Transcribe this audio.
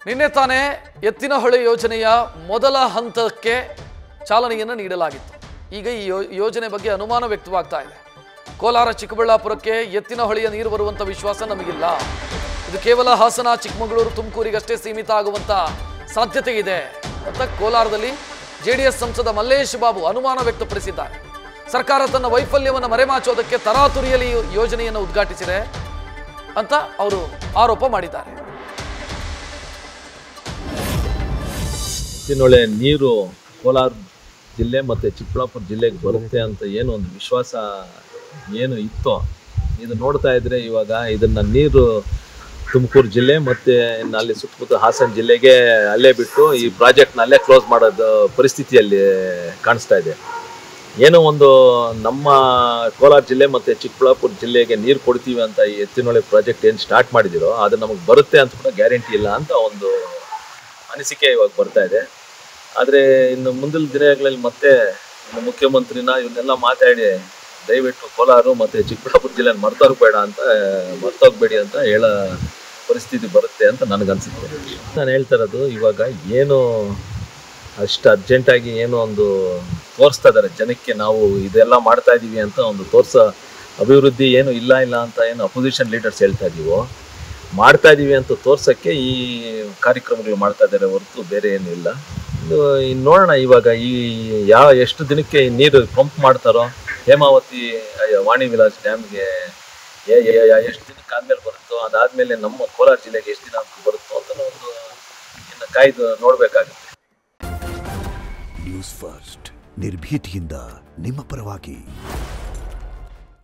ನಿನ್ನೆ ತಾನೇ ಎತ್ತಿನಹೊಳೆ ಯೋಜನೆಯ ಮೊದಲ ಹಂತಕ್ಕೆ ಚಾಲನೆಯನ್ನು ನೀಡಲಾಗಿತ್ತು. ಈಗ ಈ ಯೋಜನೆ ಬಗ್ಗೆ ಅನುಮಾನ ವ್ಯಕ್ತವಾಗ್ತಾ ಇದೆ. ಕೋಲಾರ ಚಿಕ್ಕಬಳ್ಳಾಪುರಕ್ಕೆ ಎತ್ತಿನಹೊಳೆಯ ನೀರು ಬರುವಂತ ವಿಶ್ವಾಸ ನಮಗಿಲ್ಲ. ಇದು ಕೇವಲ ಹಾಸನ, ಚಿಕ್ಕಮಗಳೂರು, ತುಮಕೂರಿಗಷ್ಟೇ ಸೀಮಿತ ಆಗುವಂತ ಸಾಧ್ಯತೆ ಇದೆ ಅಂತ ಕೋಲಾರದಲ್ಲಿ ಜೆಡಿಎಸ್ ಸಂಸದ ಮಲ್ಲೇಶ್ ಬಾಬು ಅನುಮಾನ ವ್ಯಕ್ತಪಡಿಸಿದ್ದಾರೆ. ಸರ್ಕಾರ ತನ್ನ ವೈಫಲ್ಯವನ್ನು ಮರೆಮಾಚೋದಕ್ಕೆ ತರಾತುರಿಯಲ್ಲಿ ಯೋಜನೆಯನ್ನು ಉದ್ಘಾಟಿಸಿದೆ ಅಂತ ಅವರು ಆರೋಪ ಮಾಡಿದ್ದಾರೆ. ಎತ್ತಿನಹೊಳೆ ನೀರು ಕೋಲಾರ ಜಿಲ್ಲೆ ಮತ್ತು ಚಿಕ್ಕಬಳ್ಳಾಪುರ ಜಿಲ್ಲೆಗೆ ಬರುತ್ತೆ ಅಂತ ಏನು ಒಂದು ವಿಶ್ವಾಸ ಏನು ಇತ್ತೋ, ಇದು ನೋಡ್ತಾ ಇದ್ರೆ ಇವಾಗ ಇದನ್ನ ನೀರು ತುಮಕೂರು ಜಿಲ್ಲೆ ಮತ್ತು ಅಲ್ಲಿ ಸುತ್ತಮುತ್ತ ಹಾಸನ ಜಿಲ್ಲೆಗೆ ಅಲ್ಲೇ ಬಿಟ್ಟು ಈ ಪ್ರಾಜೆಕ್ಟ್ನ ಅಲ್ಲೇ ಕ್ಲೋಸ್ ಮಾಡೋದು ಪರಿಸ್ಥಿತಿಯಲ್ಲಿ ಕಾಣಿಸ್ತಾ ಇದೆ. ಏನೋ ಒಂದು ನಮ್ಮ ಕೋಲಾರ ಜಿಲ್ಲೆ ಮತ್ತು ಚಿಕ್ಕಬಳ್ಳಾಪುರ ಜಿಲ್ಲೆಗೆ ನೀರು ಕೊಡ್ತೀವಿ ಅಂತ ಈ ಎತ್ತಿನಹೊಳೆ ಪ್ರಾಜೆಕ್ಟ್ ಏನು ಸ್ಟಾರ್ಟ್ ಮಾಡಿದಿರೋ ಅದು ನಮಗೆ ಬರುತ್ತೆ ಅಂತ ಕೂಡ ಗ್ಯಾರಂಟಿ ಇಲ್ಲ ಅಂತ ಒಂದು ಅನಿಸಿಕೆ ಇವಾಗ ಬರ್ತಾ ಇದೆ. ಆದರೆ ಇನ್ನು ಮುಂದಿನ ದಿನಗಳಲ್ಲಿ ಮತ್ತೆ ಮುಖ್ಯಮಂತ್ರಿನ ಇವನ್ನೆಲ್ಲ ಮಾತಾಡಿ ದಯವಿಟ್ಟು ಕೋಲಾರ ಮತ್ತು ಚಿಕ್ಕಬಳ್ಳಾಪುರ ಜಿಲ್ಲೆ ಮರ್ತೋಗ್ಬೇಡಿ ಅಂತ ಹೇಳೋ ಪರಿಸ್ಥಿತಿ ಬರುತ್ತೆ ಅಂತ ನನಗನ್ಸುತ್ತೆ. ನಾನು ಹೇಳ್ತಾ ಇರೋದು ಇವಾಗ ಏನು ಅಷ್ಟು ಅರ್ಜೆಂಟಾಗಿ ಏನೋ ಒಂದು ತೋರಿಸ್ತಾ ಇದ್ದಾರೆ ಜನಕ್ಕೆ, ನಾವು ಇದೆಲ್ಲ ಮಾಡ್ತಾ ಇದ್ದೀವಿ ಅಂತ ಒಂದು ಅಭಿವೃದ್ಧಿ ಏನು ಇಲ್ಲ ಅಂತ ಏನು ಅಪೋಸಿಷನ್ ಲೀಡರ್ಸ್ ಹೇಳ್ತಾ ಇದ್ದೀವೋ, ಮಾಡ್ತಾ ಇದ್ದೀವಿ ಅಂತ ತೋರ್ಸೋಕ್ಕೆ ಈ ಕಾರ್ಯಕ್ರಮಗಳು ಮಾಡ್ತಾ ಇದ್ದಾರೆ ಹೊರತು ಬೇರೆ ಏನೂ ಇಲ್ಲ. ಇದು ಇನ್ನು ನೋಡೋಣ ಇವಾಗ ಎಷ್ಟು ದಿನಕ್ಕೆ ನೀರು ಪಂಪ್ ಮಾಡ್ತಾರೋ ಹೇಮಾವತಿ ವಾಣಿ ವಿಲಾಸ್ ಡ್ಯಾಮ್ಗೆ ಎಷ್ಟು ದಿನಕ್ಕೆ ಆದ್ಮೇಲೆ ಬರುತ್ತೋ, ಅದಾದ್ಮೇಲೆ ನಮ್ಮ ಕೋಲಾರ ಜಿಲ್ಲೆಗೆ ಎಷ್ಟು ದಿನ ಬರುತ್ತೋ ಅಂತ ಒಂದು ಇನ್ನು ಕಾಯ್ದು ನೋಡಬೇಕಾಗುತ್ತೆ. ನ್ಯೂಸ್ ಫಸ್ಟ್ ನಿರ್ಭೀತಿಯಿಂದ ನಿಮ್ಮ ಪರವಾಗಿ.